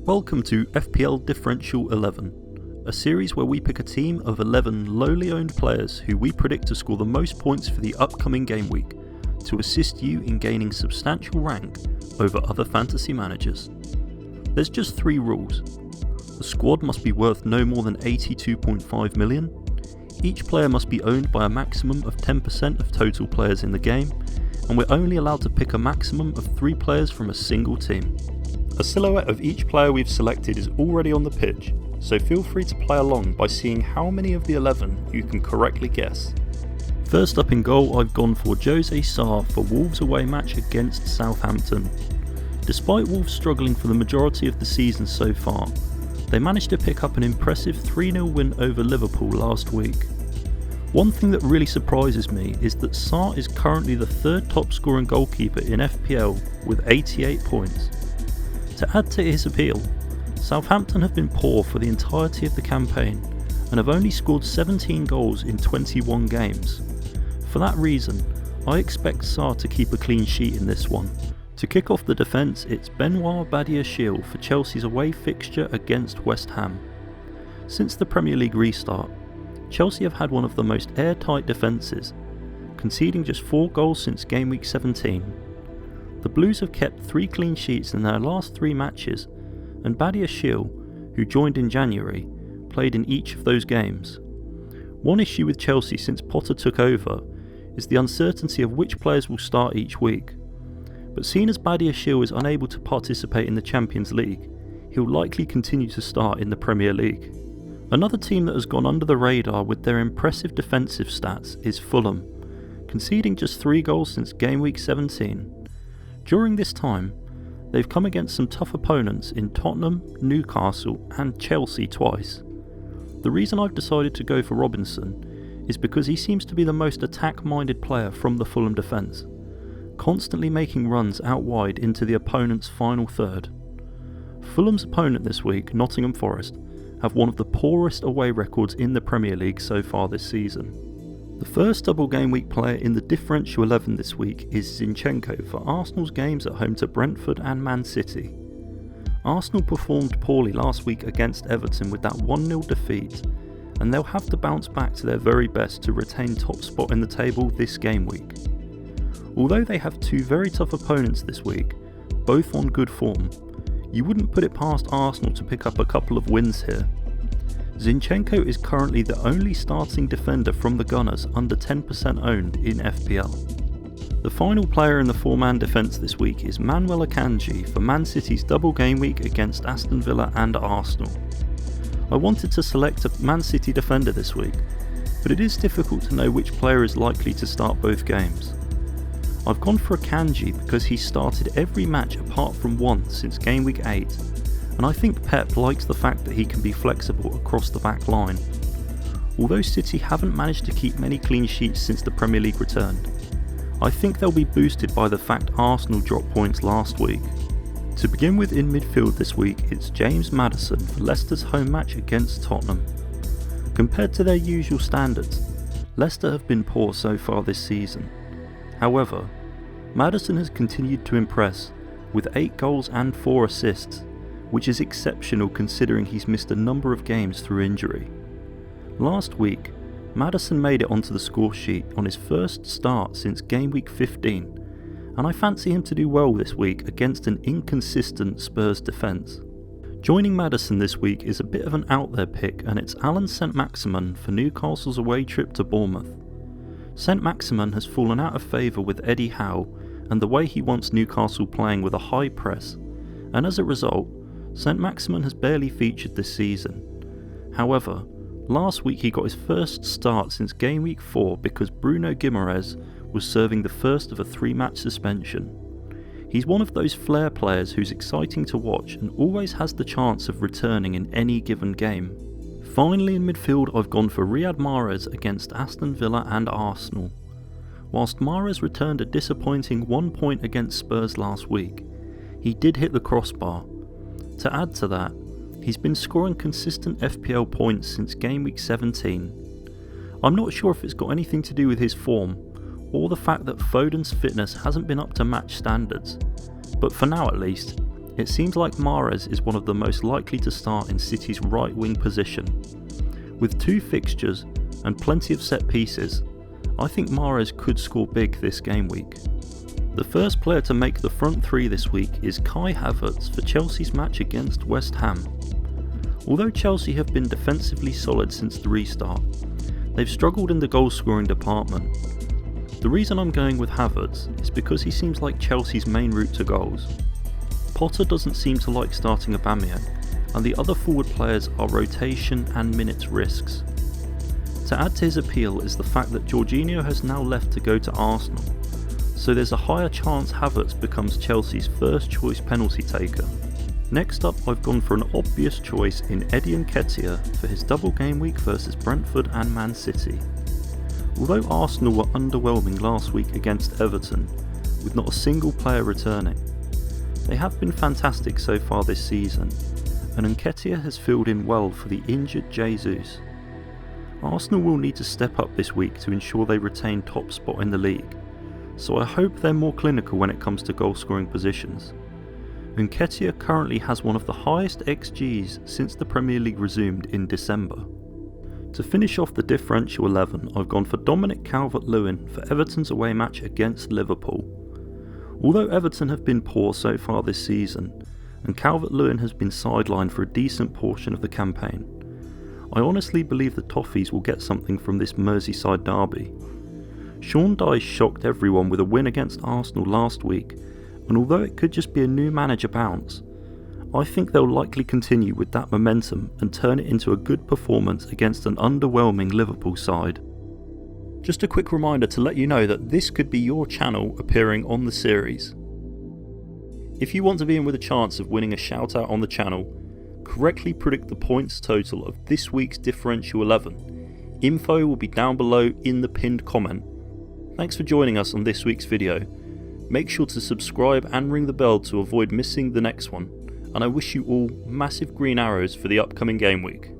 Welcome to FPL Differential XI, a series where we pick a team of 11 lowly owned players who we predict to score the most points for the upcoming game week, to assist you in gaining substantial rank over other fantasy managers. There's just 3 rules. The squad must be worth no more than 82.5 million, each player must be owned by a maximum of 10% of total players in the game, and we're only allowed to pick a maximum of 3 players from a single team. A silhouette of each player we've selected is already on the pitch, so feel free to play along by seeing how many of the 11 you can correctly guess. First up in goal, I've gone for Jose Sarr for Wolves away match against Southampton. Despite Wolves struggling for the majority of the season so far, they managed to pick up an impressive 3-0 win over Liverpool last week. One thing that really surprises me is that Sarr is currently the 3rd top scoring goalkeeper in FPL with 88 points. To add to his appeal, Southampton have been poor for the entirety of the campaign and have only scored 17 goals in 21 games. For that reason, I expect Sarr to keep a clean sheet in this one. To kick off the defence, it's Benoit Badiashile for Chelsea's away fixture against West Ham. Since the Premier League restart, Chelsea have had one of the most airtight defences, conceding just 4 goals since Gameweek 17. The Blues have kept 3 clean sheets in their last 3 matches, and Badiashile, who joined in January, played in each of those games. One issue with Chelsea since Potter took over is the uncertainty of which players will start each week. But seeing as Badiashile is unable to participate in the Champions League, he'll likely continue to start in the Premier League. Another team that has gone under the radar with their impressive defensive stats is Fulham, conceding just 3 goals since Gameweek 17. During this time, they've come against some tough opponents in Tottenham, Newcastle and Chelsea twice. The reason I've decided to go for Robinson is because he seems to be the most attack-minded player from the Fulham defence, constantly making runs out wide into the opponent's final third. Fulham's opponent this week, Nottingham Forest, have one of the poorest away records in the Premier League so far this season. The first double game week player in the Differential 11 this week is Zinchenko for Arsenal's games at home to Brentford and Man City. Arsenal performed poorly last week against Everton with that 1-0 defeat, and they'll have to bounce back to their very best to retain top spot in the table this game week. Although they have 2 very tough opponents this week, both on good form, you wouldn't put it past Arsenal to pick up a couple of wins here. Zinchenko is currently the only starting defender from the Gunners under 10% owned in FPL. The final player in the 4-man defence this week is Manuel Akanji for Man City's double game week against Aston Villa and Arsenal. I wanted to select a Man City defender this week, but it is difficult to know which player is likely to start both games. I've gone for Akanji because he's started every match apart from one since Game Week 8, and I think Pep likes the fact that he can be flexible across the back line. Although City haven't managed to keep many clean sheets since the Premier League returned, I think they'll be boosted by the fact Arsenal dropped points last week. To begin with in midfield this week, it's James Maddison for Leicester's home match against Tottenham. Compared to their usual standards, Leicester have been poor so far this season. However, Maddison has continued to impress, with 8 goals and 4 assists, which is exceptional considering he's missed a number of games through injury. Last week, Maddison made it onto the score sheet on his first start since Game Week 15, and I fancy him to do well this week against an inconsistent Spurs defence. Joining Maddison this week is a bit of an out there pick, and it's Alan St-Maximin for Newcastle's away trip to Bournemouth. St-Maximin has fallen out of favour with Eddie Howe and the way he wants Newcastle playing with a high press, and as a result, St-Maximin has barely featured this season. However, last week he got his first start since Game Week 4 because Bruno Guimaraes was serving the first of a 3-match suspension. He's one of those flair players who's exciting to watch and always has the chance of returning in any given game. Finally in midfield, I've gone for Riyad Mahrez against Aston Villa and Arsenal. Whilst Mahrez returned a disappointing 1 point against Spurs last week, he did hit the crossbar. To add to that, he's been scoring consistent FPL points since Game Week 17. I'm not sure if it's got anything to do with his form, or the fact that Foden's fitness hasn't been up to match standards, but for now at least, It seems like Mahrez is one of the most likely to start in City's right wing position. With 2 fixtures and plenty of set pieces, I think Mahrez could score big this game week. The first player to make the front 3 this week is Kai Havertz for Chelsea's match against West Ham. Although Chelsea have been defensively solid since the restart, they've struggled in the goal scoring department. The reason I'm going with Havertz is because he seems like Chelsea's main route to goals. Potter doesn't seem to like starting Aubameyang, and the other forward players are rotation and minutes risks. To add to his appeal is the fact that Jorginho has now left to go to Arsenal, so there's a higher chance Havertz becomes Chelsea's first choice penalty taker. Next up, I've gone for an obvious choice in Eddie Nketiah for his double game week versus Brentford and Man City. Although Arsenal were underwhelming last week against Everton, with not a single player returning, they have been fantastic so far this season, and Nketiah has filled in well for the injured Jesus. Arsenal will need to step up this week to ensure they retain top spot in the league, so I hope they're more clinical when it comes to goal scoring positions. Nketiah currently has one of the highest XGs since the Premier League resumed in December. To finish off the differential 11, I've gone for Dominic Calvert-Lewin for Everton's away match against Liverpool. Although Everton have been poor so far this season, and Calvert-Lewin has been sidelined for a decent portion of the campaign, I honestly believe the Toffees will get something from this Merseyside derby. Sean Dyche shocked everyone with a win against Arsenal last week, and although it could just be a new manager bounce, I think they'll likely continue with that momentum and turn it into a good performance against an underwhelming Liverpool side. Just a quick reminder to let you know that this could be your channel appearing on the series. If you want to be in with a chance of winning a shout out on the channel, correctly predict the points total of this week's differential 11. Info will be down below in the pinned comment. Thanks for joining us on this week's video. Make sure to subscribe and ring the bell to avoid missing the next one, and I wish you all massive green arrows for the upcoming game week.